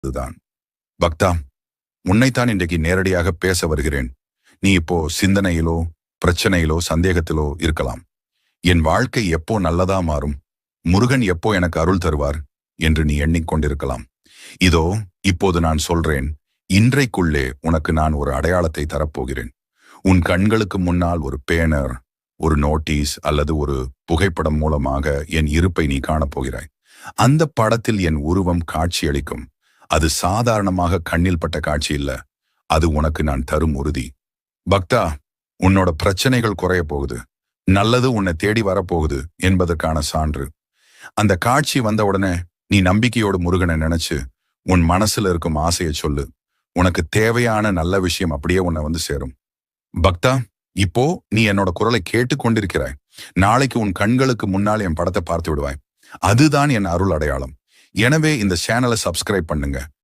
அதுதான். பக்தா, உன்னைத்தான் இன்றைக்கு நேரடியாக பேச வருகிறேன். நீ இப்போ சிந்தனையிலோ பிரச்சனையிலோ சந்தேகத்திலோ இருக்கலாம். என் வாழ்க்கை எப்போ நல்லதா மாறும், முருகன் எப்போ எனக்கு அருள் தருவார் என்று நீ எண்ணிக்கொண்டிருக்கலாம். இதோ இப்போது நான் சொல்றேன். இன்றைக்குள்ளே உனக்கு நான் ஒரு அடையாளத்தை தரப்போகிறேன். உன் கண்களுக்கு முன்னால் ஒரு பேனர், ஒரு நோட்டீஸ் அல்லது ஒரு புகைப்படம் மூலமாக என் இருப்பை நீ காணப்போகிறாய். அந்த படத்தில் என் உருவம் காட்சியளிக்கும். அது சாதாரணமாக கண்ணில் பட்ட காட்சி இல்ல. அது உனக்கு நான் தரும் உறுதி. பக்தா, உன்னோட பிரச்சனைகள் குறைய போகுது, நல்லது உன்னை தேடி வரப்போகுது என்பதற்கான சான்று. அந்த காட்சி வந்த உடனே நீ நம்பிக்கையோடு முருகனை நினைச்சு உன் மனசுல இருக்கும் ஆசையை சொல்லு. உனக்கு தேவையான நல்ல விஷயம் அப்படியே உன்னை வந்து சேரும். பக்தா, இப்போ நீ என்னோட குரலை கேட்டுக்கொண்டிருக்கிறாய். நாளைக்கு உன் கண்களுக்கு முன்னால் என் படத்தை பார்த்து விடுவாய். அதுதான் என் அருள் அடையாளம். எனவே இந்த சேனலை சப்ஸ்கிரைப் பண்ணுங்க.